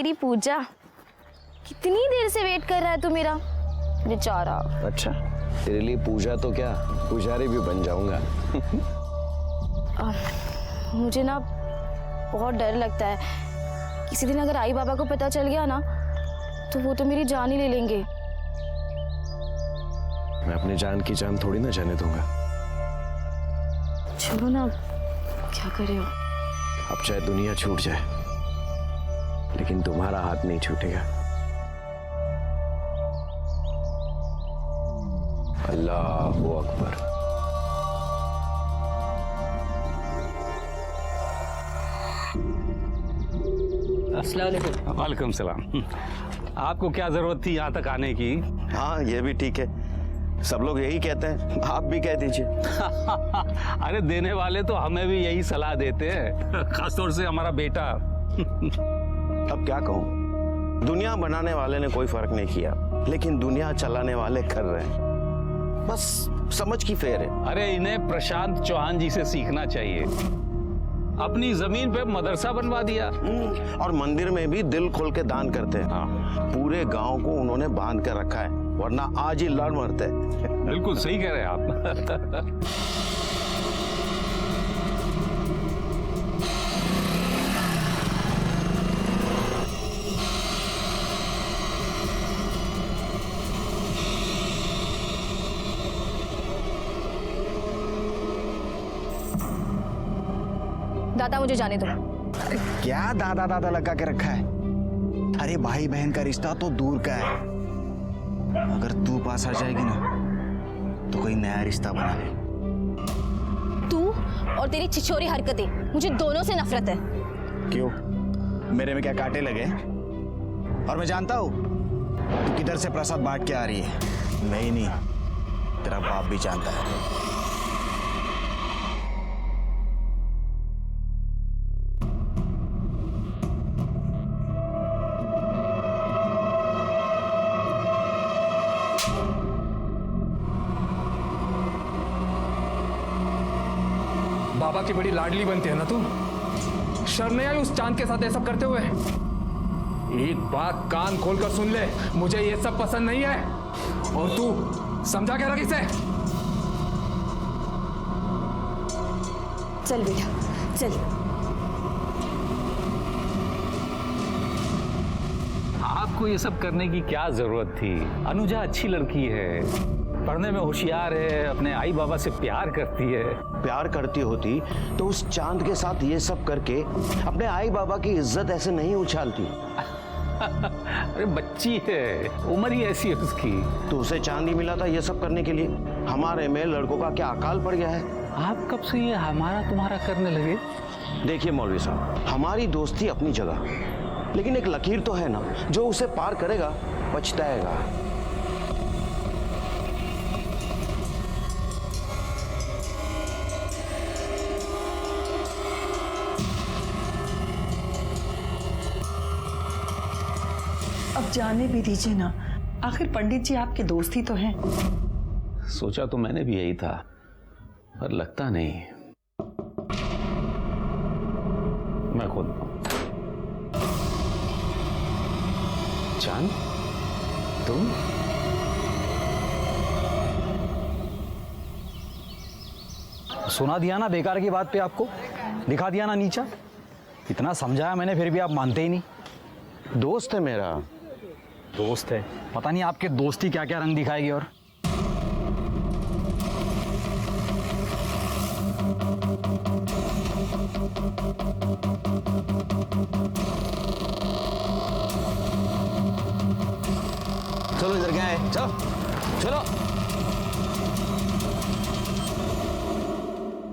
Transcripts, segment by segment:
मेरी पूजा, कितनी देर से वेट कर रहा है तू मेरा बेचारा। अच्छा, तेरे लिए पूजा तो क्या, पुजारी भी बन जाऊंगा। मुझे ना बहुत डर लगता है, किसी दिन अगर आई बाबा को पता चल गया ना तो वो तो मेरी जान ही ले लेंगे। मैं अपनी जान की जान थोड़ी ना जाने दूंगा। चलो ना, क्या करे हो। अब चाहे दुनिया छूट जाए लेकिन तुम्हारा हाथ नहीं छूटेगा। अल्लाहू अकबर। अस्सलाम वालेकुम। वालेकुम सलाम। आपको क्या जरूरत थी यहाँ तक आने की? हाँ, ये भी ठीक है, सब लोग यही कहते हैं, आप भी कह दीजिए। अरे देने वाले तो हमें भी यही सलाह देते हैं, खासतौर से हमारा बेटा। अब क्या कहूँ, दुनिया बनाने वाले ने कोई फर्क नहीं किया, लेकिन दुनिया चलाने वाले कर रहे हैं। बस समझ की फेर है। अरे इन्हें प्रशांत चौहान जी से सीखना चाहिए। अपनी जमीन पे मदरसा बनवा दिया और मंदिर में भी दिल खोल के दान करते हैं। हाँ। पूरे गांव को उन्होंने बांध कर रखा है, वरना आज ही लड़ मरते। बिल्कुल सही कह रहे हैं आप। दादा मुझे जाने दो। क्या दादा दादा लगा के रखा है? अरे भाई बहन का रिश्ता तो दूर का है, अगर तू पास आ जाएगी ना तो कोई नया रिश्ता बना ले। तू और तेरी छिछोरी हरकतें, मुझे दोनों से नफरत है। क्यों, मेरे में क्या कांटे लगे? और मैं जानता हूँ तू किधर से प्रसाद बांट के आ रही है। मैं ही नहीं, तेरा बाप भी जानता है। बाबा की बड़ी लाडली बनती है ना तू। शर्म नहीं आई उस चांद के साथ ये सब करते हुए? एक बात कान खोलकर सुन ले, मुझे ये सब पसंद नहीं है। और तू समझा क्या रख इसे? चल बेटा चल। आपको ये सब करने की क्या जरूरत थी? अनुजा अच्छी लड़की है, पढ़ने में होशियार है, अपने आई बाबा से प्यार करती है। प्यार करती होती तो उस चांद के साथ ये सब करके अपने आई बाबा की इज्जत ऐसे नहीं उछालती। अरे बच्ची है, उम्र ही ऐसी है उसकी। तो उसे चांद ही मिला था ये सब करने के लिए। हमारे में लड़कों का क्या अकाल पड़ गया है? आप कब से ये हमारा तुम्हारा करने लगे? देखिए मौलवी साहब, हमारी दोस्ती अपनी जगह, लेकिन एक लकीर तो है ना, जो उसे पार करेगा पछताएगा। अब जाने भी दीजिए ना, आखिर पंडित जी आपके दोस्त ही तो हैं। सोचा तो मैंने भी यही था, पर लगता नहीं। मैं खुद चांद, तुम? सुना दिया ना बेकार की बात पे आपको, दिखा दिया ना नीचा। इतना समझाया मैंने फिर भी आप मानते ही नहीं। दोस्त है मेरा। दोस्त है, पता नहीं आपके दोस्ती क्या क्या रंग दिखाएगी। और चलो इधर क्या है, चलो चलो।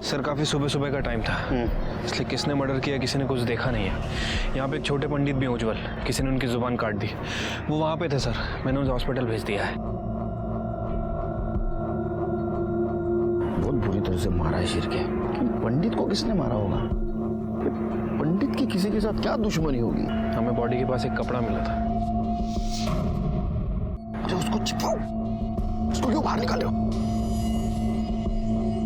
सर काफ़ी सुबह सुबह का टाइम था, इसलिए किसने मर्डर किया किसी ने कुछ देखा नहीं है। यहाँ पे एक छोटे पंडित भी हैं उज्जवल, किसी ने उनकी जुबान काट दी। वो वहाँ पे थे सर, मैंने उन्हें हॉस्पिटल भेज दिया है। बहुत बुरी तरह से मारा है शेर के। पंडित को किसने मारा होगा? पंडित की किसी के साथ क्या दुश्मनी होगी? हमें बॉडी के पास एक कपड़ा मिला था। अच्छा उसको छिपाओ, उसको क्यों बाहर निकाले हो?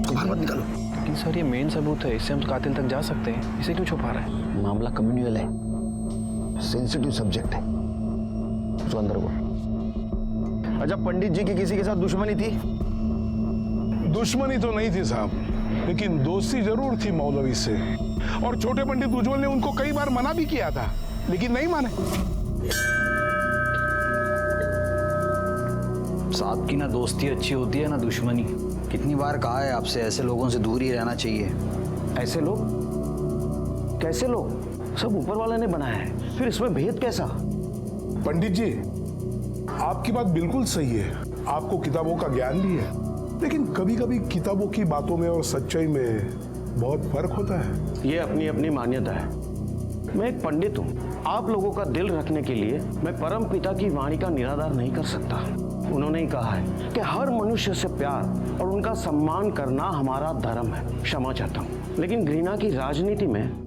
उसको बाहर मत निकालो। लेकिन सर ये मेन सबूत है, इससे हम कातिल तक जा सकते हैं, इसे क्यों छुपा रहे हैं? मामला कम्युनल है, सेंसिटिव सब्जेक्ट है, उसको अंदर को। अच्छा, पंडित जी की किसी के साथ दुश्मनी थी? दुश्मनी तो नहीं थी साहब, लेकिन दोस्ती जरूर थी मौलवी से। और छोटे पंडित उज्जवल ने उनको कई बार मना भी किया था, लेकिन नहीं माने। साहब की ना दोस्ती अच्छी होती है ना दुश्मनी। कितनी बार कहा है आपसे, ऐसे लोगों से दूर ही रहना चाहिए। ऐसे लोग? कैसे लोग? सब ऊपर वाले ने बनाया है, फिर इसमें भेद कैसा? पंडित जी, आपकी बात बिल्कुल सही है, आपको किताबों का ज्ञान भी है, लेकिन कभी कभी किताबों की बातों में और सच्चाई में बहुत फर्क होता है। ये अपनी अपनी मान्यता है। मैं एक पंडित हूँ, आप लोगों का दिल रखने के लिए मैं परम पिता की वाणी का निराधार नहीं कर सकता। उन्होंने ही कहा है कि हर मनुष्य से प्यार और उनका सम्मान करना हमारा धर्म है। क्षमा चाहता हूँ, लेकिन घृणा की राजनीति में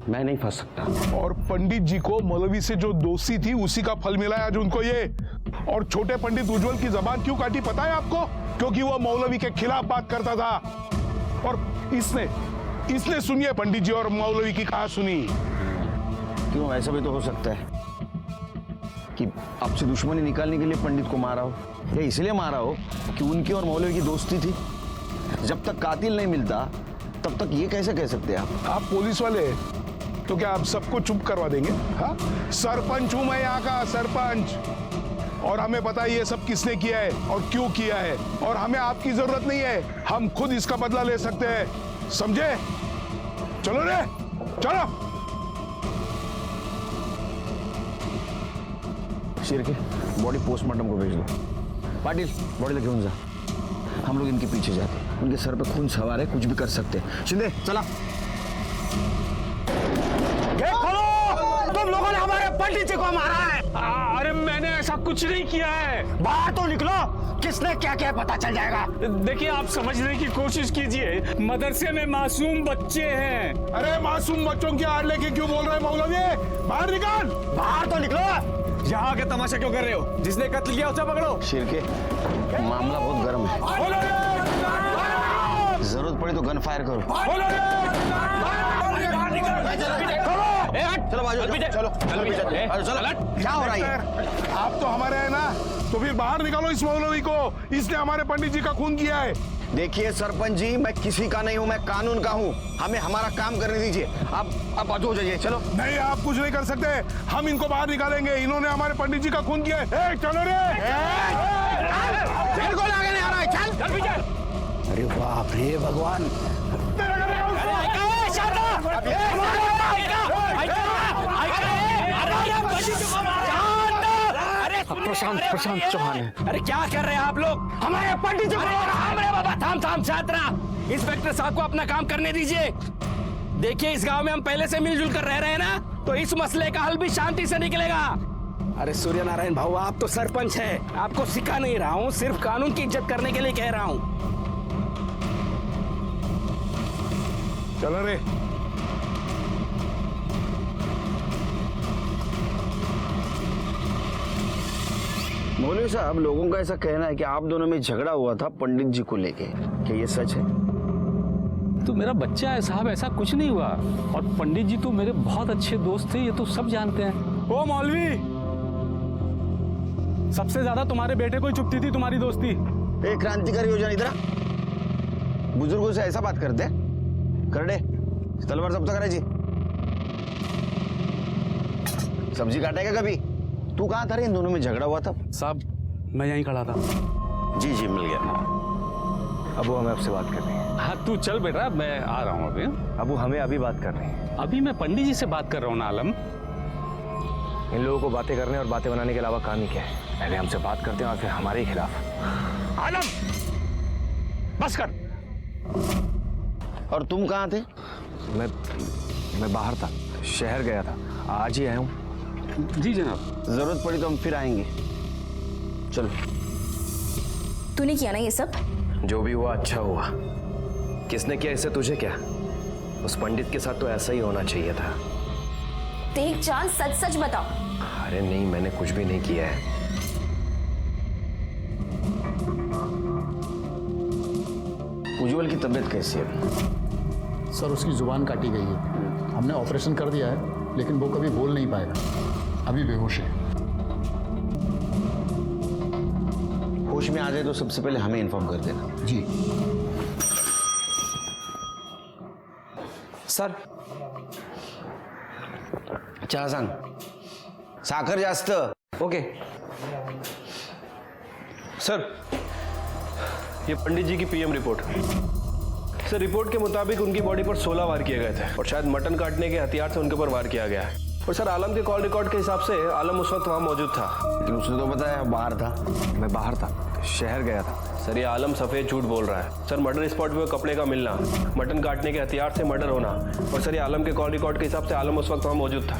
मैं नहीं फंस सकता। और पंडित जी को मौलवी से जो दोस्ती थी उसी का फल मिला है आज उनको ये। और छोटे पंडित उज्जवल की जबान क्यों काटी पता है आपको? क्योंकि वो मौलवी के खिलाफ बात करता था। और इसने सुनिए पंडित जी और मौलवी की कहा सुनी। क्यों, ऐसा भी तो हो सकता है कि आपसे दुश्मनी निकालने के लिए पंडित को मारा हो, या इसलिए मारा हो कि उनकी और मौलवी की दोस्ती थी। जब तक कातिल नहीं मिलता तब तक ये कैसे कह सकते हैं आप पुलिस वाले तो क्या आप सबको चुप करवा देंगे? हाँ, सरपंच हूं मैं यहाँ का, सरपंच। और हमें पता है ये सब किसने किया है और क्यों किया है, और हमें आपकी जरूरत नहीं है, हम खुद इसका बदला ले सकते हैं, समझे? चलो रे, चलो। शेर के बॉडी पोस्टमार्टम को भेज दो। पाटिल, बॉडी लेके जा, हम लोग इनके पीछे जाते हैं। उनके सर पे खून सवार है, कुछ भी कर सकते हैं। शिंदे चला। तुम लोगों ने हमारे पंडित जी को मारा है। अरे मैंने ऐसा कुछ नहीं किया है। बाहर तो निकलो, किसने क्या क्या पता चल जाएगा। देखिए, आप समझने की कोशिश कीजिए, मदरसे में मासूम बच्चे हैं। अरे मासूम बच्चों की आड़ लेके क्यों बोल रहे हैं मौलवी? बाहर निकाल, बाहर तो निकलो। यहाँ के तमाशा क्यों कर रहे हो? जिसने कत्ल किया उसे पकड़ो। शेर के मामला बहुत गर्म है, जरूरत पड़ी तो गन फायर करो। चलो बाजू, चलो क्या हो रहा है? आप तो हमारे हैं ना, तो फिर बाहर निकालो इस मौलवी को, इसने हमारे पंडित जी का खून किया है। देखिए सरपंच जी, मैं किसी का नहीं हूँ, मैं कानून का हूँ, हमें हमारा काम करने दीजिए। आप बाजू हो जाइए। चलो। नहीं, आप कुछ नहीं कर सकते, हम इनको बाहर निकालेंगे, इन्होंने हमारे पंडित जी का खून किया है। चलो रे, बिल्कुल आगे नहीं आ रहा है, चल। अरे बाप रे भगवान। प्रशांत चौहान है। अरे क्या कर रहे हैं आप लोग? हमारे पंडित जी को। हमारे बाबा, थाम छात्रा, इंस्पेक्टर साहब को अपना काम करने दीजिए। देखिए, इस गांव में हम पहले से मिलजुल कर रह रहे हैं ना, तो इस मसले का हल भी शांति से निकलेगा। अरे सूर्य नारायण भाऊ, आप तो सरपंच हैं, आपको सिखा नहीं रहा हूँ, सिर्फ कानून की इज्जत करने के लिए कह रहा हूँ। चलो रे। मौलवी साहब, लोगों का ऐसा कहना है कि आप दोनों में झगड़ा हुआ था पंडित जी को लेके, क्या ये सच है? तो मेरा बच्चा है साहब, ऐसा कुछ नहीं हुआ। और पंडित जी तो मेरे बहुत अच्छे दोस्त थे, ये तो सब जानते हैं। ओ मौलवी, सबसे ज्यादा तुम्हारे बेटे को ही चुभती थी तुम्हारी दोस्ती। एक क्रांतिकारी योजना इधर, बुजुर्गों से ऐसा बात करते करडे, तलवार सब तक जी। सब्जी काटेगा कभी? तू कहाँ था रे इन दोनों में झगड़ा हुआ था? साहब, मैं यहीं खड़ा था। जी मिल गया। अबू, हमें आपसे बात करनी है। हाँ तू चल बेटा, मैं आ रहा हूँ अभी। अबू, हमें अभी बात करनी है। अभी मैं पंडित जी से बात कर रहा हूँ ना आलम। इन लोगों को बातें करने और बातें बनाने के अलावा काम ही क्या है? पहले हमसे बात करते हैं और फिर हमारे ही खिलाफ। आलम, बस कर। और तुम कहाँ थे? मैं बाहर था, शहर गया था, आज ही आया हूँ। जी जनाब। जरूरत पड़ी तो हम फिर आएंगे। चलो। तूने किया ना ये सब? जो भी हुआ अच्छा हुआ। किसने किया इससे तुझे क्या? उस पंडित के साथ तो ऐसा ही होना चाहिए था। देख चांद, सच सच बता। अरे नहीं, मैंने कुछ भी नहीं किया है। उज्जवल की तबीयत कैसी है? सर, उसकी जुबान काटी गई है, हमने ऑपरेशन कर दिया है, लेकिन वो कभी बोल नहीं पाएगा, अभी बेहोश है। होश में आ जाए तो सबसे पहले हमें इन्फॉर्म कर देना। जी सर, चहा सांग, साखर जास्त। ओके सर, ये पंडित जी की पीएम रिपोर्ट। सर, रिपोर्ट के मुताबिक उनकी बॉडी पर 16 वार किए गए थे और शायद मटन काटने के हथियार से उनके ऊपर वार किया गया है। और सर, आलम के कॉल रिकॉर्ड के हिसाब से आलम उस वक्त वहाँ मौजूद था। लेकिन उसने तो बताया बाहर था। मैं बाहर था, शहर गया था। सर, ये आलम सफेद झूठ बोल रहा है। सर, मर्डर स्पॉट पे कपड़े का मिलना, मटन काटने के हथियार से मर्डर होना, और सर ये आलम के कॉल रिकॉर्ड के हिसाब से आलम उस वक्त वहाँ मौजूद था।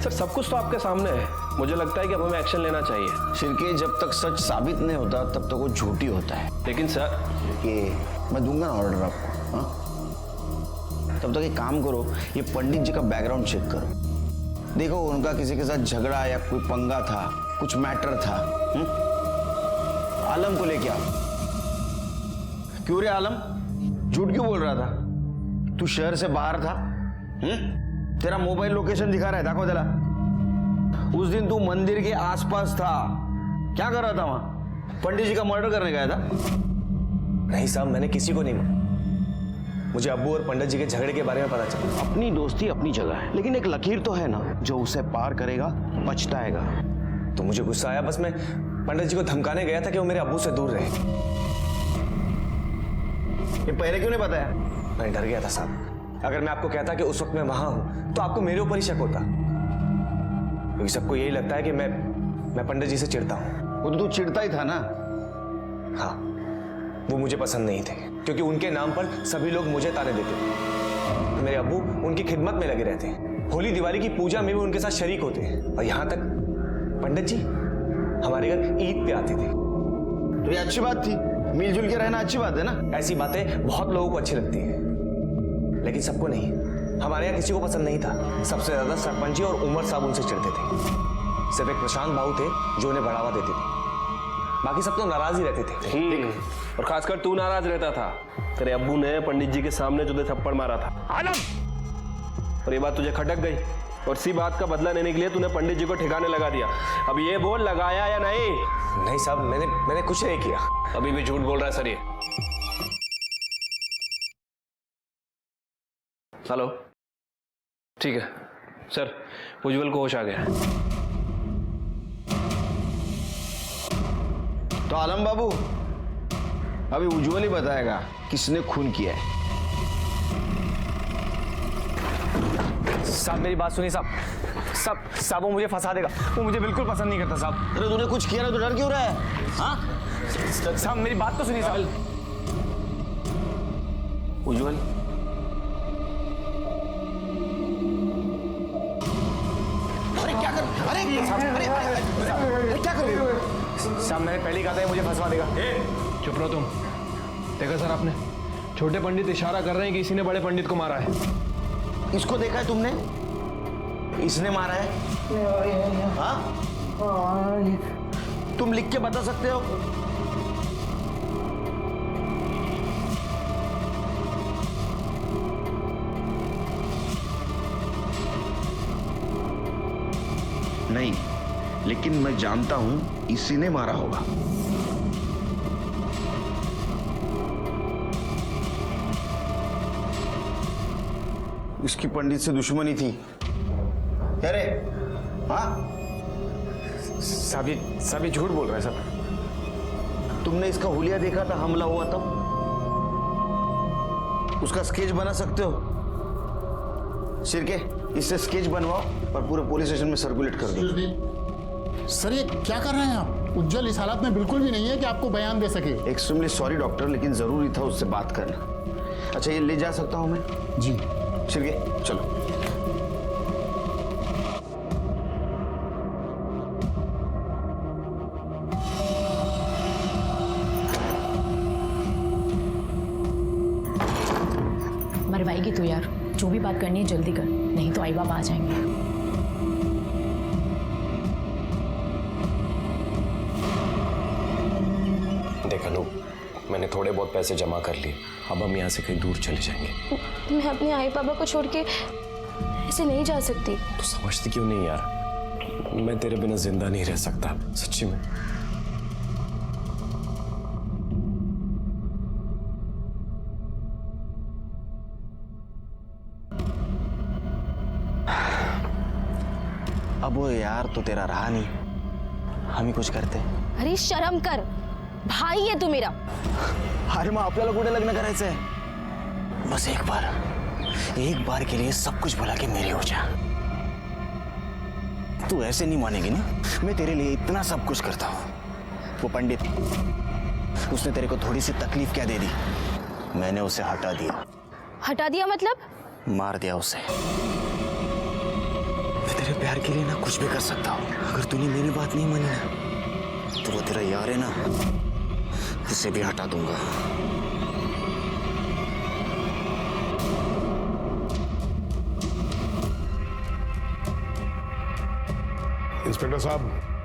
सर, सब कुछ तो आपके सामने है। मुझे लगता है कि अब हमें एक्शन लेना चाहिए। शिरके, जब तक सच साबित नहीं होता तब तक वो झूठी होता है। लेकिन सर, ये मैं दूंगा ना ऑर्डर आपको। हाँ, तब तक एक काम करो, ये पंडित जी का बैकग्राउंड चेक करो। देखो उनका किसी के साथ झगड़ा या कोई पंगा था, कुछ मैटर था। आलम को लेके आओ। क्यों रे आलम, झूठ क्यों बोल रहा था? तू शहर से बाहर था। तेरा मोबाइल लोकेशन दिखा रहा है, दाखो जरा। उस दिन तू मंदिर के आसपास था, क्या कर रहा था वहां? पंडित जी का मर्डर करने गया था? नहीं साहब, मैंने किसी को नहीं मारा। मुझे अब्बू और पंडित जी के झगड़े के बारे में पता चला। अपनी दोस्ती अपनी जगह है, लेकिन एक लकीर तो है ना, जो उसे पार करेगा पछताएगा। तो मुझे गुस्सा आया, बस मैं पंडित जी को धमकाने गया था कि वो मेरे अब्बू से दूर रहे। ये पहले क्यों नहीं बताया? मैं डर गया था साहब। अगर मैं आपको कहता कि उस वक्त मैं वहां हूं तो आपको मेरे ऊपर ही शक होता, क्योंकि सबको यही लगता है कि मैं पंडित जी से चिढ़ता हूं। वो तो तू चिढ़ता ही था ना। हाँ, वो मुझे पसंद नहीं थे, क्योंकि उनके नाम पर सभी लोग मुझे ताने देते थे। मेरे अब्बू उनकी खिदमत में लगे रहते, होली दिवाली की पूजा में भी उनके साथ शरीक होते, और यहां तक पंडित जी हमारे घर ईद पे आते थे। तो ये अच्छी बात थी, मिलजुल के रहना अच्छी बात है ना। ऐसी बातें बहुत लोगों को अच्छी लगती है, लेकिन सबको नहीं। हमारे यहाँ किसी को पसंद नहीं था। सबसे ज्यादा सरपंच जी और उमर साहब उनसे चिढ़ते थे। सिर्फ एक प्रशांत बाबू थे जो उन्हें बढ़ावा देते थे, बाकी सब तो नाराज ही रहते थे। और खासकर तू नाराज रहता था। तेरे अब्बू ने पंडित जी के सामने तुझे थप्पड़ मारा था आलम, और ये बात तुझे खटक गई, और इसी बात का बदला लेने के लिए तूने पंडित जी को ठिकाने लगा दिया। अब ये बोल, लगाया या नहीं? नहीं साहब, मैंने कुछ नहीं किया। अभी भी झूठ बोल रहा है सर ये। हेलो, ठीक है सर, उज्जवल को होश आ गया। तो आलम बाबू, अभी उज्जवल ही बताएगा किसने खून किया है। साहब मेरी बात सुनिए साहब। साहब वो मुझे फंसा देगा, वो मुझे बिल्कुल पसंद नहीं करता साहब। अरे तूने कुछ किया ना तो डर क्यों रहा है? हाँ, साहब मेरी बात तो सुनिए साहब। उज्जवल, अरे क्या कर, अरे क्या कर रहे हो? साहब मैंने पहले ही कहा था मुझे फंसवा देगा। चुप रहो तुम। देखा सर आपने, छोटे पंडित इशारा कर रहे हैं कि इसी ने बड़े पंडित को मारा है। इसको देखा है तुमने? इसने मारा है? हाँ? तुम लिख के बता सकते हो? नहीं, लेकिन मैं जानता हूं इसी ने मारा होगा। इसकी पंडित से दुश्मनी थी। अरे हाँ, साहब ये झूठ बोल रहा है साहब। तुमने इसका हुलिया देखा था हमला हुआ तब? उसका स्केच बना सकते हो? शिरके, इससे स्केच बनवाओ और पूरे पुलिस स्टेशन में सर्कुलेट कर दो। सर ये क्या कर रहे हैं आप? उज्जवल इस हालत में बिल्कुल भी नहीं है कि आपको बयान दे सके। एक्सट्रीमली सॉरी डॉक्टर, लेकिन जरूरी था उससे बात करना। अच्छा, ये ले जा सकता हूं मैं? जी। शिरके चलो। मरवाएगी तो यार, जो भी बात करनी है जल्दी कर, नहीं तो आई बाबा आ जाएंगे। देख अनु, मैंने थोड़े बहुत पैसे जमा कर लिए, अब हम यहाँ से कहीं दूर चले जाएंगे। मैं अपने आई बाबा को छोड़ के ऐसे नहीं जा सकती। तू समझती क्यों नहीं यार, मैं तेरे बिना जिंदा नहीं रह सकता सच्ची में। अब वो यार तो तेरा रहा नहीं, हम ही कुछ करते। अरे शर्म कर, भाई है तू मेरा। अरे मग आपल्याला कुठे लग्न करायचंय? बस एक बार के लिए सब कुछ भुला के मेरी हो जा। तू ऐसे नहीं मानेगी ना, मैं तेरे लिए इतना सब कुछ करता हूँ। वो पंडित, उसने तेरे को थोड़ी सी तकलीफ क्या दे दी, मैंने उसे हटा दिया। हटा दिया मतलब? मार दिया उसे। मैं तेरे प्यार के लिए ना कुछ भी कर सकता हूँ। अगर तूने मेरी बात नहीं मानी ना, तो वो तेरा यार है ना, उसे भी हटा दूंगा। इंस्पेक्टर साहब,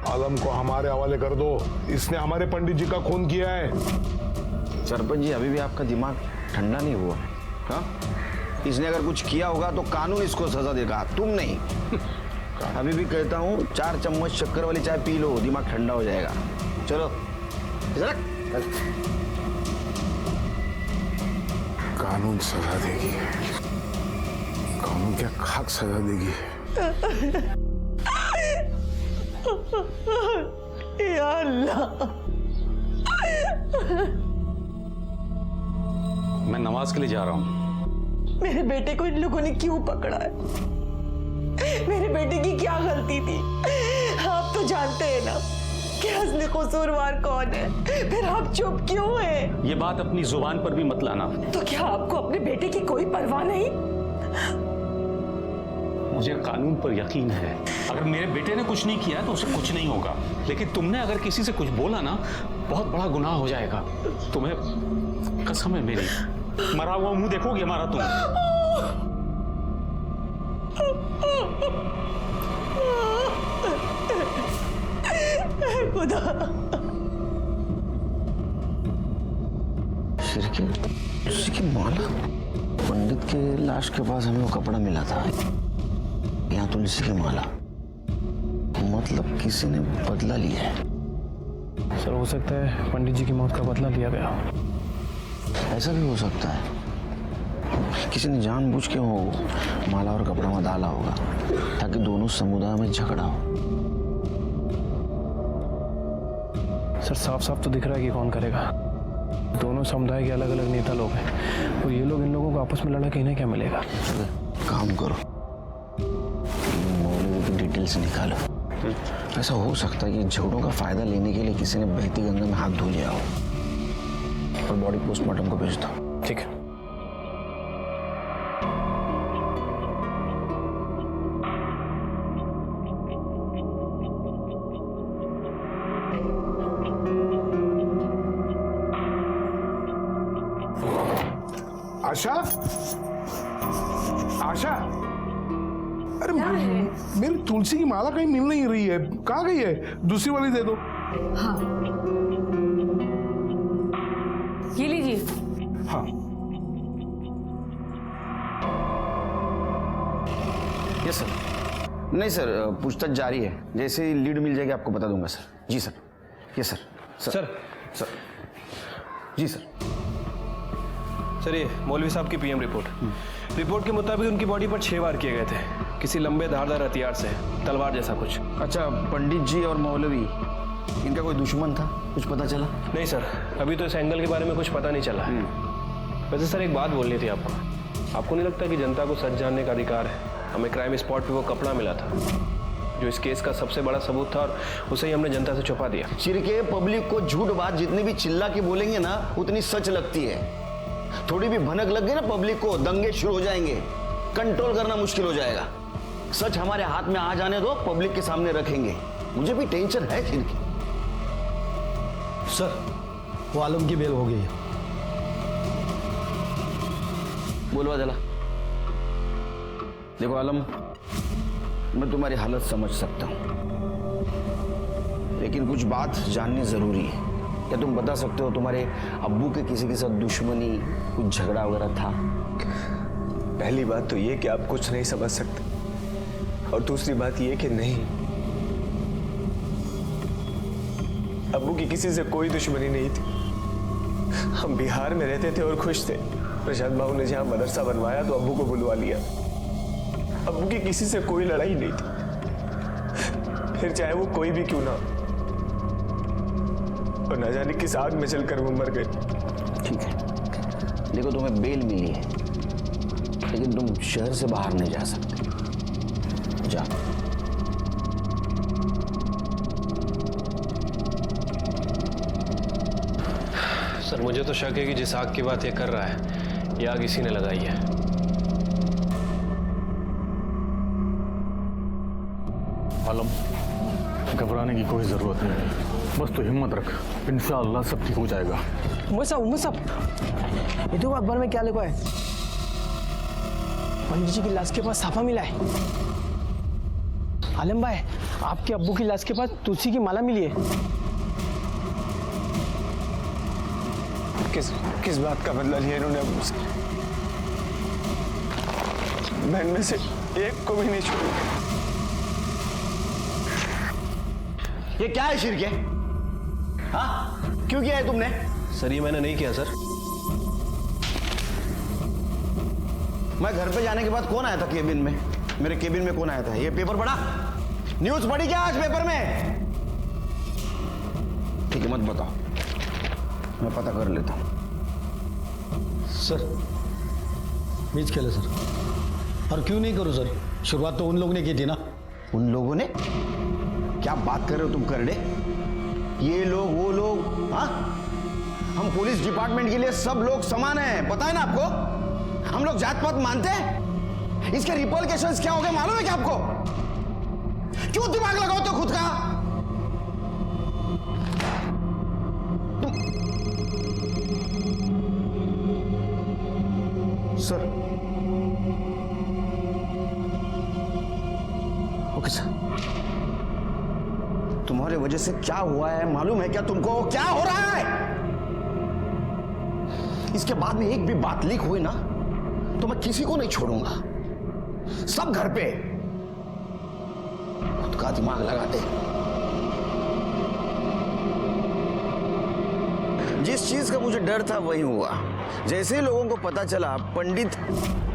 आलम को हमारे हवाले कर दो, इसने हमारे पंडित जी का खून किया है। सरपंच जी, अभी भी आपका दिमाग ठंडा नहीं हुआ? हाँ, इसने अगर कुछ किया होगा तो कानून इसको सजा देगा, तुम नहीं। अभी भी कहता हूँ 4 चम्मच शक्कर वाली चाय पी लो, दिमाग ठंडा हो जाएगा। चलो कानून सजा देगी, कानून क्या खाक सजा देगी। या अल्लाह, मैं नमाज के लिए जा रहा हूँ। मेरे बेटे को इन लोगों ने क्यों पकड़ा है? मेरे बेटे की क्या गलती थी? आप तो जानते हैं ना कि असली कसूरवार कौन है, फिर आप चुप क्यों हैं? ये बात अपनी जुबान पर भी मत लाना। तो क्या आपको अपने बेटे की कोई परवाह नहीं? मुझे कानून पर यकीन है, अगर मेरे बेटे ने कुछ नहीं किया तो उसे कुछ नहीं होगा, लेकिन तुमने अगर किसी से कुछ बोला ना, बहुत बड़ा गुनाह हो जाएगा। तुम्हें कसम है मेरी, मरा हुआ मुंह देखोगे हमारा तुम। खुदा, तुलसी की माला? पंडित के लाश के पास हमें वो कपड़ा मिला था, यहाँ तुलसी की माला, मतलब किसी ने बदला लिया है। सर, हो सकता है पंडित जी की मौत का बदला लिया गया। ऐसा भी हो सकता है, किसी ने जानबूझ के वो माला और कपड़ा में डाला होगा ताकि दोनों समुदाय में झगड़ा हो। सर, साफ साफ तो दिख रहा है कि कौन करेगा। दोनों समुदाय के अलग अलग नेता लोग हैं, और ये लोग इन लोगों को आपस में लड़ा के इन्हें क्या मिलेगा? काम करो, मौलवी की डिटेल्स निकालो। ऐसा हो सकता है कि झगड़ों का फायदा लेने के लिए किसी ने बहती गंगा में हाथ धो लिया हो, और बॉडी पोस्टमार्टम को भेज दो। ठीक है। आशा, आशा, अरे मेरी तुलसी की माला कहीं मिल नहीं रही है, कहाँ गई है? दूसरी वाली दे दो। हाँ, ये लीजिए। हाँ, यस सर। नहीं सर, पूछताछ जारी है, जैसे ही लीड मिल जाएगी आपको बता दूंगा सर। जी सर। Yes sir. सर जी सर। सर, ये मौलवी साहब की पीएम रिपोर्ट के मुताबिक उनकी बॉडी पर 6 वार किए गए थे, किसी लंबे धारदार हथियार से, तलवार जैसा कुछ। अच्छा, पंडित जी और मौलवी, इनका कोई दुश्मन था, कुछ पता चला? नहीं सर, अभी तो इस एंगल के बारे में कुछ पता नहीं चला है। वैसे सर, एक बात बोलनी थी आपको नहीं लगता कि जनता को सच जानने का अधिकार है? हमें क्राइम स्पॉट पे वो कपड़ा मिला था जो इस केस का सबसे बड़ा सबूत था, और उसे ही हमने जनता से छुपा दिया। चिरके पब्लिक को झूठ बात जितनी भी चिल्ला के बोलेंगे ना, उतनी सच लगती है। थोड़ी भी भनक लग गई ना पब्लिक को, दंगे शुरू हो जाएंगे, कंट्रोल करना मुश्किल हो जाएगा। सच हमारे हाथ में आ जाने दो, पब्लिक के सामने रखेंगे। मुझे भी टेंशन है चिरके। सर, वो आलम की बेल हो गई है। बोलवा जला। देखो आलम, मैं तुम्हारी हालत समझ सकता हूं, लेकिन कुछ बात जाननी जरूरी है। क्या तुम बता सकते हो तुम्हारे अब्बू के किसी के साथ दुश्मनी, कुछ झगड़ा वगैरह था? पहली बात तो ये कि आप कुछ नहीं समझ सकते। और दूसरी बात यह कि नहीं, अब्बू की किसी से कोई दुश्मनी नहीं थी। हम बिहार में रहते थे और खुश थे। प्रशांत बाबू ने जहां मदरसा बनवाया तो अब्बू को बुलवा लिया। अब्बू की किसी से कोई लड़ाई नहीं थी, फिर चाहे वो कोई भी क्यों ना। और ना जाने किस आग में चलकर वो मर गए। ठीक है, देखो तुम्हें बेल मिली है, लेकिन तुम शहर से बाहर नहीं जा सकते। जा। सर मुझे तो शक है कि जिस आग की बात ये कर रहा है, ये आग इसी ने लगाई है। आलम, घबराने की कोई जरूरत नहीं है, बस तू हिम्मत रख, इंशाअल्लाह सब ठीक हो जाएगा। उमर साहब, ये तो अखबार में क्या लिखा है? पंडित जी की लाश के पास साफा मिला है। आलम भाई, आपके अब्बू की लाश के पास तुलसी की माला मिली है। किस बात का बदला लिया इन्होंने अब्बू से? मैं इनमें से एक को भी नहीं छोड़ूंगा। ये क्या है शिरके? हाँ, क्यों किया है तुमने? सर ये मैंने नहीं किया सर। मैं घर पे जाने के बाद कौन आया था केबिन में? मेरे केबिन में कौन आया था? ये पेपर पढ़ा? न्यूज पढ़ी क्या आज पेपर में? ठीक है, मत बताओ, मैं पता कर लेता हूं। सर बीच खेले सर, और क्यों नहीं करूं सर? शुरुआत तो उन लोगों ने की थी ना। उन लोगों ने? क्या बात कर रहे हो तुम करड़े? ये लोग वो लोग? हाँ, हम पुलिस डिपार्टमेंट के लिए सब लोग समान हैं, पता है ना आपको? हम लोग जात पात मानते हैं? इसके रिपॉर्केशंस क्या हो गए मालूम है क्या आपको? क्यों दिमाग लगाओ तो खुद का? Sir, okay sir. तुम्हारे वजह से क्या हुआ है मालूम है क्या तुमको? क्या हो रहा है? इसके बाद में एक भी बात लीक हुई ना तो मैं किसी को नहीं छोड़ूंगा। सब घर पे खुद का दिमाग लगाते। जिस चीज का मुझे डर था वही हुआ। जैसे ही लोगों को पता चला पंडित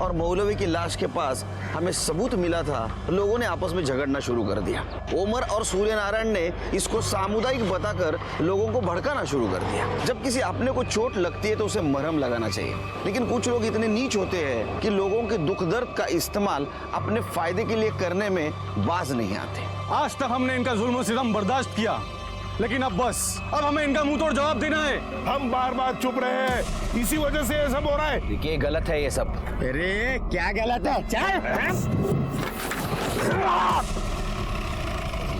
और मौलवी की लाश के पास हमें सबूत मिला था, लोगों ने आपस में झगड़ना शुरू कर दिया। ओमर और सूर्यनारायण ने इसको सामुदायिक बताकर लोगों को भड़काना शुरू कर दिया। जब किसी अपने को चोट लगती है तो उसे मरहम लगाना चाहिए, लेकिन कुछ लोग इतने नीच होते हैं कि लोगों के दुख दर्द का इस्तेमाल अपने फायदे के लिए करने में बाज नहीं आते। आज तक हमने इनका जुल्म और सितम बर्दाश्त किया, लेकिन अब बस, अब हमें इनका मुंह तोड़ जवाब देना है। हम बार बार चुप रहे हैं, इसी वजह से ये सब हो रहा है। देखिए गलत है ये सब। अरे क्या गलत है? चल।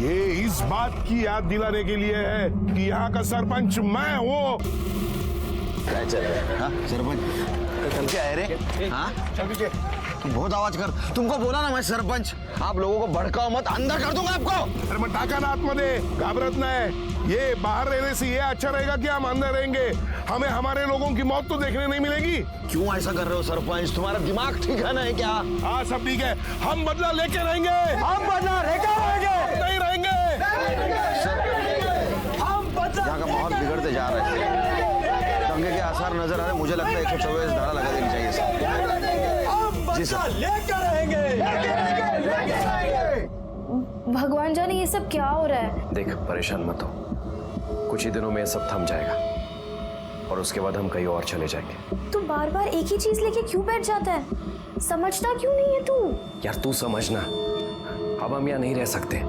ये इस बात की याद दिलाने के लिए है कि यहाँ का सरपंच मैं हूँ। क्या चल रहा है? हाँ सरपंच क्या है रे? हाँ तुम बहुत आवाज कर। तुमको बोला ना मैं सरपंच। आप लोगों को भड़काओ मत, अंदर कर दूंगा आपको। अरे मत टाका ना आत्मदे, घबरात ना है। ये बाहर रहने से ये अच्छा रहेगा कि हम अंदर रहेंगे? हमें हमारे लोगों की मौत तो देखने नहीं मिलेगी। क्यों ऐसा कर रहे हो सरपंच? तुम्हारा दिमाग ठीक है ना है क्या? हाँ सब ठीक है, हम बदला लेके रहेंगे। हम बदला लेकर रहेंगे। नहीं रहेंगे। यहाँ का माहौल बिगड़ते जा रहा है, दंगे के आसार नजर आ रहे। मुझे लगता है 124 धारा लगा देनी चाहिए सर। जी सर। लेकर रहेंगे। भगवान जाने ये सब क्या हो रहा है। देख परेशान मत हो, कुछ ही दिनों में ये सब थम जाएगा और उसके बाद हम कहीं और चले जाएंगे। तू बार बार एक ही चीज लेके क्यों बैठ जाता है? समझता क्यों नहीं है तू? यार तू समझना, अब हम यहाँ नहीं रह सकते।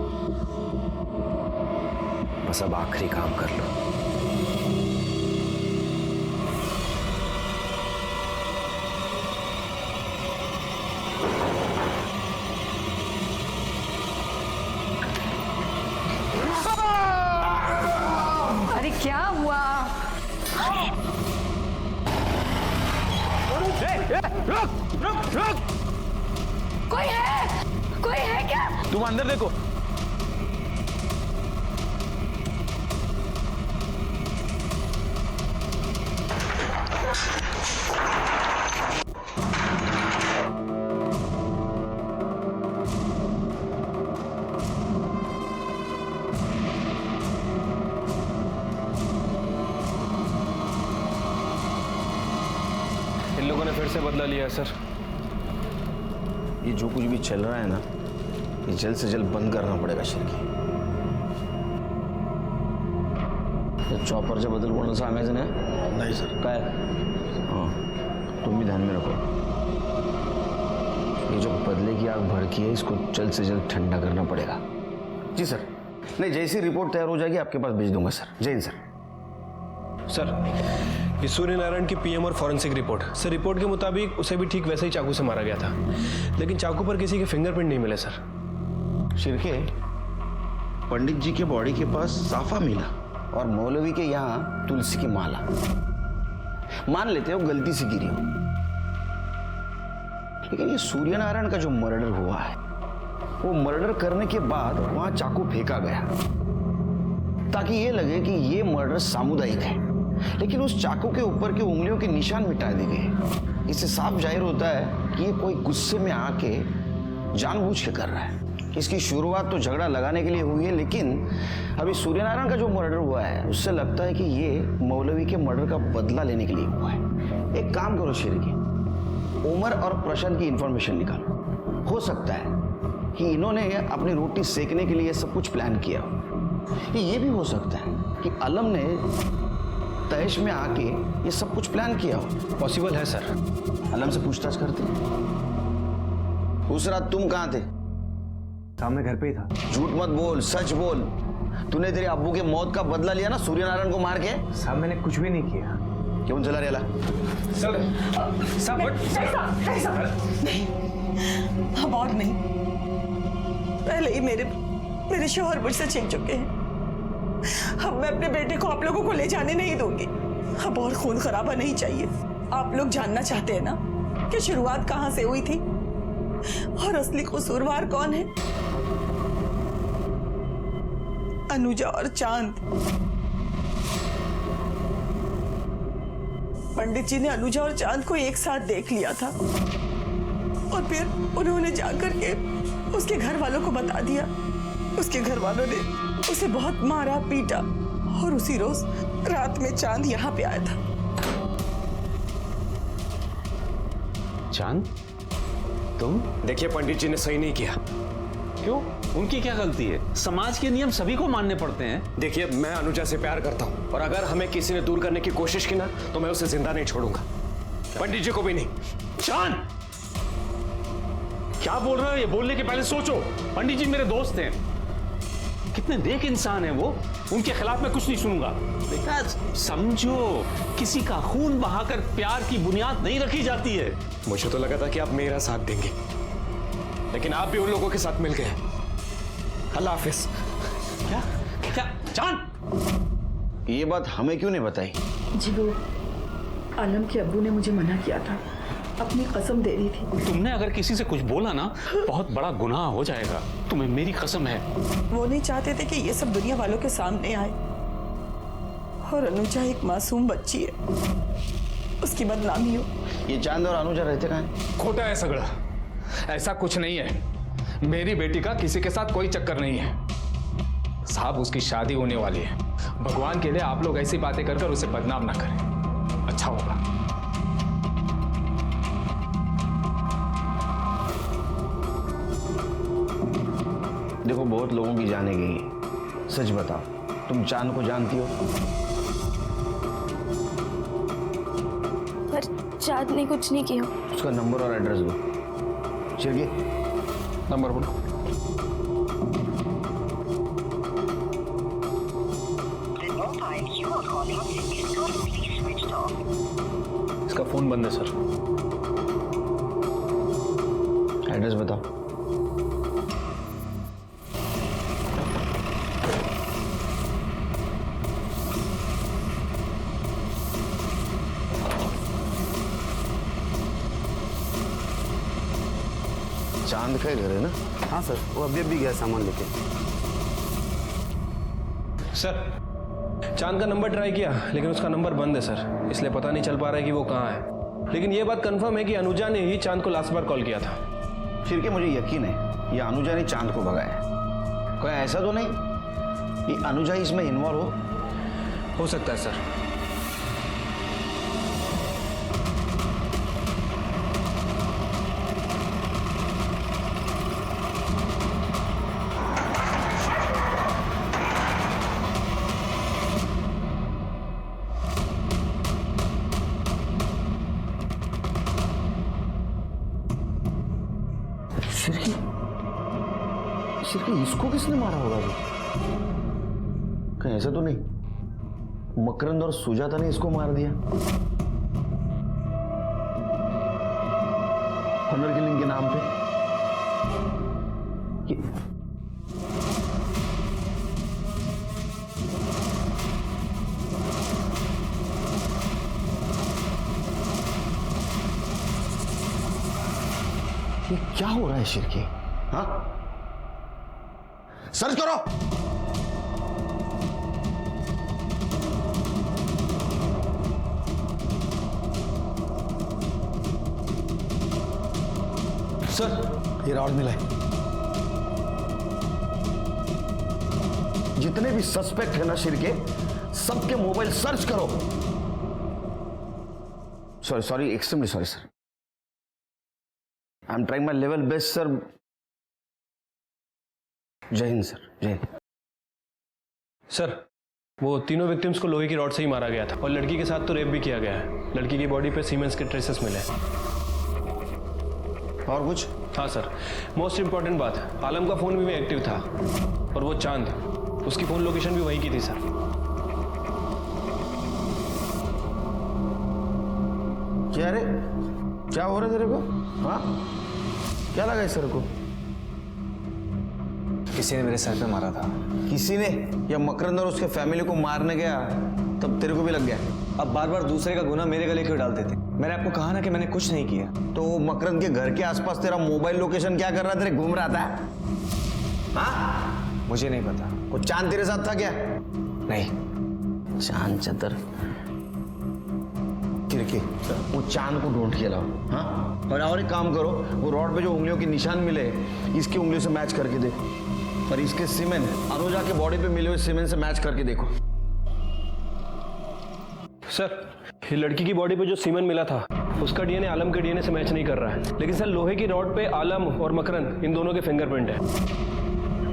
बस अब आखिरी काम कर लो। अरे क्या हुआ? कोई है क्या? तुम अंदर देखो। से बदला लिया है सर? ये जो कुछ भी चल रहा है ना, ये जल्द से जल्द बंद करना पड़ेगा शिर्के. चॉपरच्या बद्दल कोणाला सांगायचं नाही? नहीं सर. काय? हाँ, तुम भी ध्यान में रखो. ये जो बदले की आग भड़की है, इसको जल्द से जल्द ठंडा करना पड़ेगा. जी सर. नहीं, जैसी रिपोर्ट तैयार हो जाएगी आपके पास भेज दूंगा सर. जय हिंद सर. सर, ये सूर्य नारायण की पीएम और फॉरेंसिक रिपोर्ट. सर, रिपोर्ट के मुताबिक उसे भी ठीक वैसे ही चाकू से मारा गया था, लेकिन चाकू पर किसी के फिंगरप्रिंट नहीं मिले सर. शिर्के, पंडित जी के बॉडी के पास साफा मिला और मौलवी के यहाँ तुलसी की माला. मान लेते हो गलती से गिरी हो, लेकिन ये सूर्य नारायण का जो मर्डर हुआ है, वो मर्डर करने के बाद वहां चाकू फेंका गया ताकि ये लगे कि ये मर्डर सामुदायिक है, लेकिन उस चाकू के ऊपर के उंगलियों के निशान मिटा दिए गए. इससे साफ जाहिर होता है कि ये कोई गुस्से में आके जानबूझ के कर रहा है. इसकी शुरुआत तो झगड़ा लगाने के लिए हुई है, लेकिन अभी सूर्यनारायण का जो मर्डर हुआ है उससे लगता है कि ये मौलवी के मर्डर का बदला लेने के लिए हुआ है. एक काम करो शिर्के, उमर और प्रशांत की इंफॉर्मेशन निकालो. हो सकता है कि इन्होंने अपनी रोटी सेकने के लिए सब कुछ प्लान किया हो. ये भी हो सकता है कि अलम ने तैश में आके ये सब कुछ प्लान किया हो. पॉसिबल है सर. अलम से पूछताछ करते. उस रात तुम कहाँ थे? सामने घर पे ही था. झूठ मत बोल, सच बोल. तूने तेरे अब्बू के मौत का बदला लिया ना सूर्यनारायण को मार के? साहब, मैंने कुछ भी नहीं किया. क्यों चला रेला? सर, नहीं, अब और नहीं. पहले ही मेरे शौहर मुझसे छीन चुके हैं. अब मैं अपने बेटे को आप लोगों को ले जाने नहीं दूंगी. अब और खून खराबा नहीं चाहिए. आप लोग जानना चाहते हैं ना कि शुरुआत कहां से हुई थी और असली कसूरवार कौन है? अनुजा और चांद. पंडित जी ने अनुजा और चांद को एक साथ देख लिया था और फिर उन्होंने जाकर के उसके घर वालों को बता दिया. उसके घर वालों ने उसे बहुत मारा पीटा और उसी रोज रात में चांद यहाँ पे आया था. चांद, तुम? देखिए, पंडित जी ने सही नहीं किया. क्यों? उनकी क्या गलती है? समाज के नियम सभी को मानने पड़ते हैं. देखिए, मैं अनुजा से प्यार करता हूँ और अगर हमें किसी ने दूर करने की कोशिश की ना तो मैं उसे जिंदा नहीं छोड़ूंगा. पंडित जी को भी नहीं. चांद, क्या बोल रहे हो? ये बोलने के पहले सोचो. पंडित जी मेरे दोस्त हैं, कितने नेक इंसान हैं वो. उनके खिलाफ मैं कुछ नहीं सुनूंगा. बेटा समझो, किसी का खून बहाकर प्यार की बुनियाद नहीं रखी जाती है. मुझे तो लगा था कि आप मेरा साथ देंगे, लेकिन आप भी उन लोगों के साथ मिल गए. अल्लाह हाफिज. क्या क्या चांद? ये बात हमें क्यों नहीं बताई? जी, वो आलम के अब्बू ने मुझे मना किया था. अपनी कसम दे रही थी. तुमने अगर किसी से कुछ बोला ना, बहुत बड़ा गुनाह हो जाएगा. तुम्हें मेरी कसम है. वो नहीं चाहते थे कि ये सब दुनिया वालों के सामने आए. और अनुजा एक मासूम बच्ची है, उसकी बदनामी हो. ये चांद और अनुजा रहते कहाँ हैं? खोटा है सगड़ा. ऐसा कुछ नहीं है. मेरी बेटी का किसी के साथ कोई चक्कर नहीं है साहब. उसकी शादी होने वाली है. भगवान के लिए आप लोग ऐसी बातें कर उसे बदनाम ना करें, अच्छा होगा. देखो, बहुत लोगों की जाने गई है. सच बताओ, तुम चांद को जानती हो? पर चांद ने कुछ नहीं किया. उसका नंबर और एड्रेस दो. शिर्के, नंबर बोलो. इसका फोन बंद है सर. एड्रेस बताओ. चांद का ही घर है ना? हाँ सर, वो अभी गया सामान लेके. सर, चांद का नंबर ट्राई किया लेकिन उसका नंबर बंद है सर, इसलिए पता नहीं चल पा रहा है कि वो कहाँ है. लेकिन ये बात कंफर्म है कि अनुजा ने ही चांद को लास्ट बार कॉल किया था. शिर्के, मुझे यकीन है ये अनुजा ने चांद को भगाया. कोई ऐसा तो नहीं कि अनुजा इसमें इन्वॉल्व हो सकता है सर. शिरके इसको किसने मारा होगा अभी? कहीं ऐसा तो नहीं मकरंद और सुजाता ने इसको मार दिया? ऑनर किलिंग के नाम पे ये क्या हो रहा है शिरके? हाँ, सर्च करो। सर ये रॉड मिला है। जितने भी सस्पेक्ट है ना शिरके, सबके मोबाइल सर्च करो। Sorry extremely sorry sir, I am trying my level best sir. जय हिंद सर, जय हिंद। सर वो तीनों विक्टिम्स को लोहे की रॉड से ही मारा गया था और लड़की के साथ तो रेप भी किया गया है। लड़की की बॉडी पे सीमेंस के ट्रेसेस मिले। और कुछ? हाँ सर, मोस्ट इंपॉर्टेंट बात, आलम का फोन भी एक्टिव था और वो चांद, उसकी फोन लोकेशन भी वहीं की थी सर। क्या रे, क्या हो रहा है तेरे को? हाँ, क्या लगा इस सर को? किसी ने मेरे सर पे मारा था। किसी ने या मकरंद और उसके फैमिली को मारने गया तब तेरे को भी लग गया? अब बार बार दूसरे का गुनाह मेरे गले क्यों डालते थे? मैंने आपको कहा ना कि मैंने कुछ नहीं किया। तो मकरंद के घर के आसपास तेरा मोबाइल लोकेशन क्या कर रहा था? तेरे घूम रहा था? हाँ, मुझे नहीं पता। वो चांद तेरे साथ था क्या? नहीं। चांद चतर तिरके, वो चांद को ढूंढ के लाओ। हाँ, और एक काम करो, वो रॉड पे जो उंगलियों के निशान मिले इसकी उंगलियों से मैच करके दे, और इसके सीमेंट अनुजा के बॉडी पे मिले हुए सीमेंट से मैच करके देखो। सर ये लड़की की बॉडी पे जो सीमेंट मिला था उसका डीएनए आलम के डीएनए से मैच नहीं कर रहा है, लेकिन सर लोहे की रॉड पे आलम और मकरंद इन दोनों के फिंगरप्रिंट है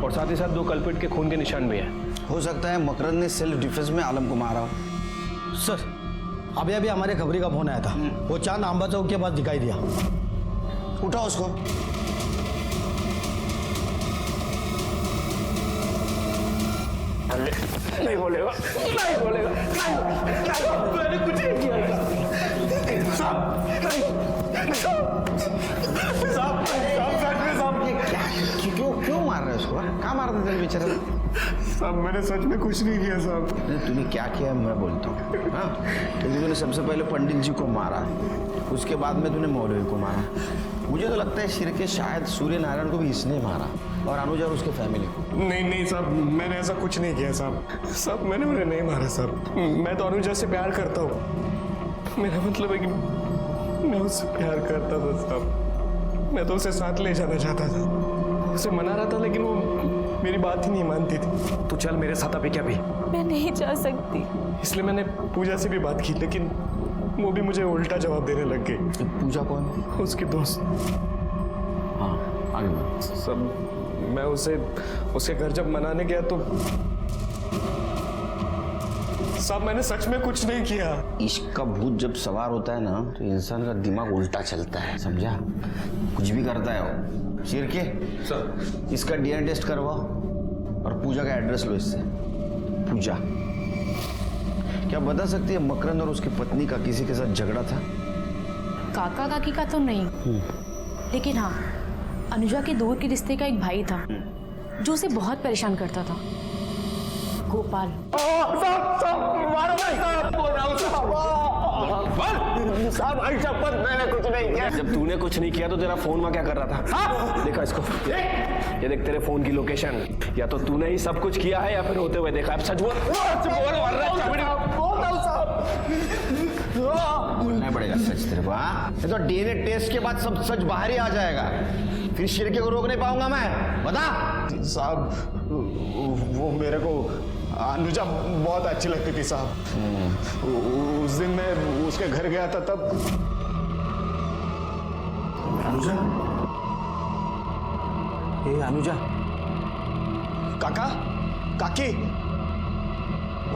और साथ ही साथ 2 कल्प्रिट के खून के निशान भी है। हो सकता है मकरंद ने सेल्फ डिफेंस में आलम को मारा हो। सर अभी अभी हमारे खबरी का फोन आया था, वो चांद आंबा चौक के पास दिखाई दिया। उठाओ उसको। नहीं बोलेगा, नहीं बोलेगा, मैंने कुछ नहीं किया। क्यों मार रहे हो उसको? कहाँ मार देते हैं बेचारे? साहब मैंने सच में कुछ नहीं किया साहब। तूने क्या किया मैं बोलता हूँ। हाँ, लेकिन तूने सबसे पहले पंडित जी को मारा, उसके बाद में तूने मौलवी को मारा। मुझे तो लगता है शिरके शायद सूर्य नारायण को भी इसने मारा और अनुजा और उसके फैमिली को। नहीं साहब, मैंने ऐसा कुछ नहीं किया साहब। साहब मैंने उन्हें नहीं मारा साहब। मैं तो अनुजा से प्यार करता हूँ। मेरा मतलब है कि मैं उससे प्यार करता था साहब। मैं तो उसे साथ ले जाना चाहता था, उसे मना रहा था, लेकिन वो मेरी बात ही नहीं मानती थी। तू चल मेरे साथ अभी। क्या भी मैं नहीं जा सकती। इसलिए मैंने पूजा से भी बात की, लेकिन वो भी मुझे उल्टा जवाब देने लग गई। पूजा कौन? उसकी दोस्त। हाँ आगे सब मैं उसके घर जब मनाने गया तो साहब मैंने सच में कुछ नहीं किया। इश्क का भूत जब सवार होता है ना तो इंसान का दिमाग उल्टा चलता है, समझा? कुछ भी करता है वो। शिरके सर इसका डीएनए टेस्ट करवाओ और पूजा का एड्रेस लो इससे। पूजा क्या बता सकती है मकरंद और उसकी पत्नी का किसी के साथ झगड़ा था? काका काकी का तो नहीं, लेकिन हाँ अनुजा के दूर के रिश्ते का एक भाई था जो उसे बहुत परेशान करता था, गोपाल। साहब भाई शपथ मैंने कुछ नहीं किया। जब तूने कुछ नहीं किया तो तेरा फोन वहां क्या कर रहा था? देखा इसको, ये देख तेरे फोन की लोकेशन। या तो तूने ही सब कुछ किया है या फिर होते हुए देखा। अब सच बोल। बोलना पड़ेगा सच तेरे को। हाँ, तो डीएनए टेस्ट के बाद सब सच बाहर ही आ जाएगा, फिर शिरके को रोक नहीं पाऊंगा मैं। बता। साहब वो मेरे को अनुजा बहुत अच्छी लगती थी साहब। उस दिन मैं उसके घर गया था तब। अनुजा? ए अनुजा। काका, काकी।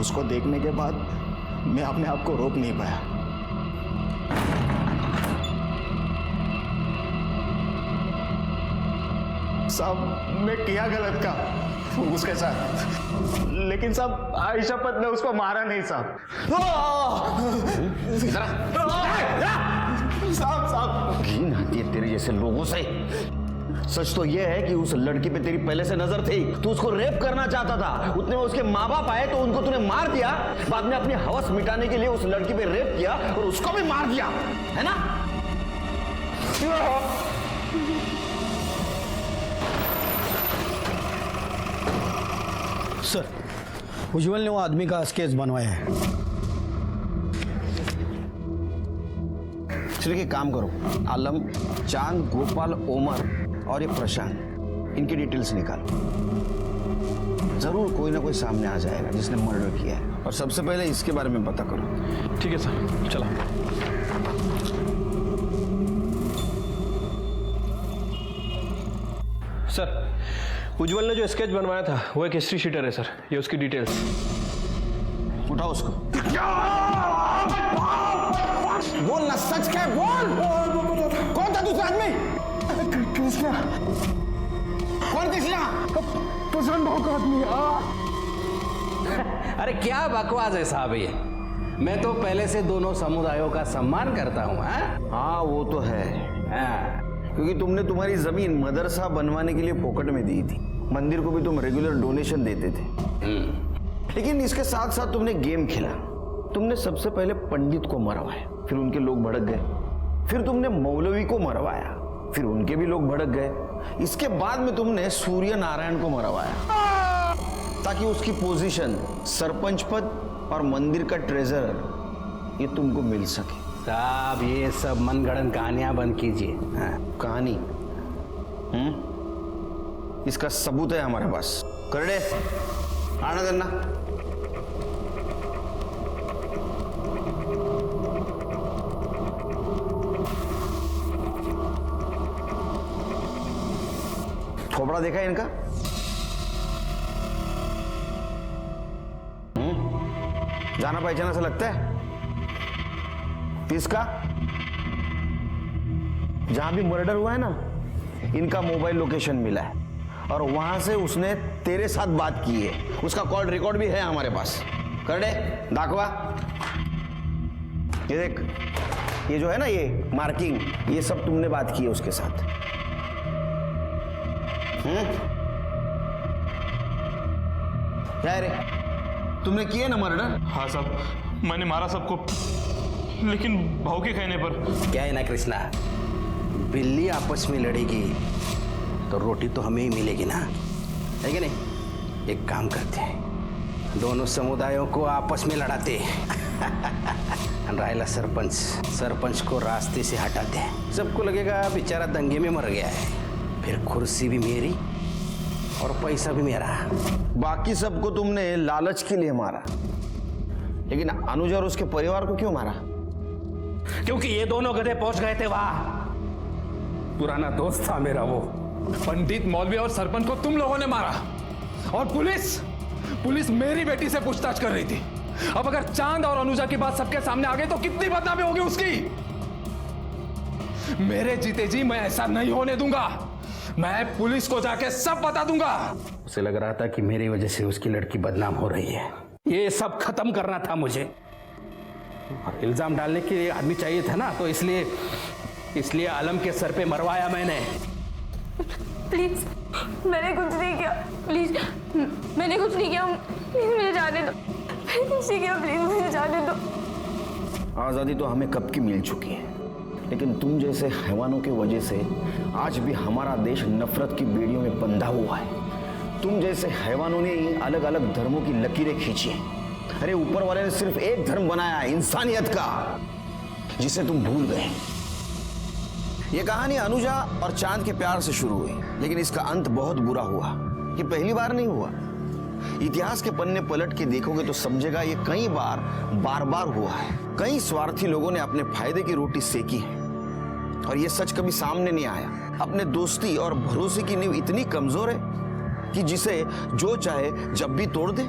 उसको देखने के बाद मैं अपने आप को रोक नहीं पाया। साहब मैं किया गलत का उसके साथ, लेकिन साहब आई शपथ मैं उसको मारा नहीं साहब। साहब घिन आती है तेरे जैसे लोगों से। सच तो यह है कि उस लड़की पे तेरी पहले से नजर थी, तू उसको रेप करना चाहता था। उतने में उसके माँ बाप आए तो उनको तूने मार दिया, बाद में अपनी हवस मिटाने के लिए उस लड़की पे रेप किया और उसको भी मार दिया, है ना? सर, उज्जवल ने वो आदमी का स्केच बनवाया है। चलिए एक काम करो, आलम, चांद, गोपाल, ओमर और ये प्रशांत, इनकी डिटेल्स निकालो। जरूर कोई ना कोई सामने आ जाएगा जिसने मर्डर किया है, और सबसे पहले इसके बारे में पता करो। ठीक है सर, चला। सर, उज्जवल ने जो स्केच बनवाया था वो एक हिस्ट्री शीटर है सर, ये उसकी डिटेल्स। उठाओ उसको। बोल ना, सच क्या है, बोल। कौन था दूसरा आदमी? कृष्णा। कौन कृष्णा? प्रशांत भाव का आदमी। अरे क्या बकवास है साहब ये। मैं तो पहले से दोनों समुदायों का सम्मान करता हूँ। हाँ वो तो है, क्योंकि तुमने तुम्हारी जमीन मदरसा बनवाने के लिए फोकट में दी थी, मंदिर को भी तुम रेगुलर डोनेशन देते थे। लेकिन इसके साथ साथ तुमने गेम खेला। तुमने सबसे पहले पंडित को मरवाया, फिर उनके लोग भड़क गए। फिर तुमने मौलवी को मरवाया, फिर उनके भी लोग भड़क गए। इसके बाद में तुमने सूर्य नारायण को मरवाया, ताकि उसकी पोजीशन, सरपंच पद और मंदिर का ट्रेजरर ये तुमको मिल सके। साहब ये सब मनगढ़ंत कहानियां बंद कीजिए। कहानी? इसका सबूत है हमारे पास। करड़े, आना देना। थोपड़ा देखा है इनका? जाना पहचाना से लगता है? किसका? जहां भी मर्डर हुआ है ना, इनका मोबाइल लोकेशन मिला है और वहां से उसने तेरे साथ बात की है। उसका कॉल रिकॉर्ड भी है हमारे पास। करडे, दाखवा। ये देख, ये जो है ना, ये मार्किंग, ये सब तुमने बात की है उसके साथ। क्या रे, तुमने किया ना मर्डर? हाँ साहब, मैंने मारा सबको, लेकिन भाव के कहने पर। क्या है ना कृष्णा, बिल्ली आपस में लड़ेगी तो रोटी तो हमें ही मिलेगी ना, है कि नहीं? एक काम करते हैं, दोनों समुदायों को आपस में लड़ाते रायला सरपंच को रास्ते से हटाते हैं। सबको लगेगा बेचारा दंगे में मर गया है, फिर कुर्सी भी मेरी और पैसा भी मेरा। बाकी सबको तुमने लालच के लिए मारा, लेकिन अनुज और उसके परिवार को क्यों मारा? क्योंकि ये दोनों गधे पहुंच गए थे वहां। पुराना दोस्त था मेरा वो। पंडित, मौलवी और सरपंच को तुम लोगों ने मारा, और पुलिस मेरी बेटी से पूछताछ कर रही थी। अब अगर चांद और अनुजा की बात सबके सामने आ गई तो कितनी बदनामी होगी उसकी। मेरे जीते जी मैं ऐसा नहीं होने दूंगा। मैं पुलिस को जाके सब बता दूंगा। उसे लग रहा था कि मेरी वजह से उसकी लड़की बदनाम हो रही है। ये सब खत्म करना था मुझे, और इल्जाम डालने के लिए आदमी चाहिए था ना, तो इसलिए आलम के सर पे मरवाया मैंने। प्लीज, मैंने कुछ नहीं किया। प्लीज, मैंने कुछ नहीं किया। प्लीज मुझे जाने दो। मैंने कुछ नहीं किया, प्लीज मुझे जाने दो। आजादी तो हमें कब की मिल चुकी है, लेकिन तुम जैसे हैवानों की वजह से आज भी हमारा देश नफरत की बेड़ियों में बंधा हुआ है। तुम जैसे हैवानों ने ही अलग अलग धर्मों की लकीरें खींची हैं। अरे ऊपर वाले ने सिर्फ एक धर्म बनाया है, इंसानियत का, जिसे तुम भूल गए। ये कहानी अनुजा और चांद के प्यार से शुरू हुई, लेकिन इसका अंत बहुत बुरा हुआ। ये पहली बार नहीं हुआ। इतिहास के पन्ने पलट के देखोगे तो समझेगा ये कई बार बार हुआ है। कई स्वार्थी लोगों ने अपने फायदे की रोटी सेकी है, और ये सच कभी सामने नहीं आया। अपने दोस्ती और भरोसे की नींव इतनी कमजोर है कि जिसे जो चाहे जब भी तोड़ दे।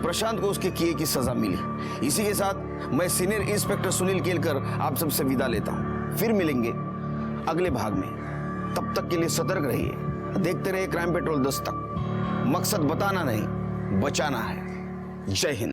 प्रशांत को उसके किए की सजा मिली। इसी के साथ मैं सीनियर इंस्पेक्टर सुनील केलकर आप सबसे विदा लेता हूं। फिर मिलेंगे अगले भाग में। तब तक के लिए सतर्क रहिए, देखते रहिए क्राइम पेट्रोल 10 तक। मकसद बताना नहीं, बचाना है। जय हिंद।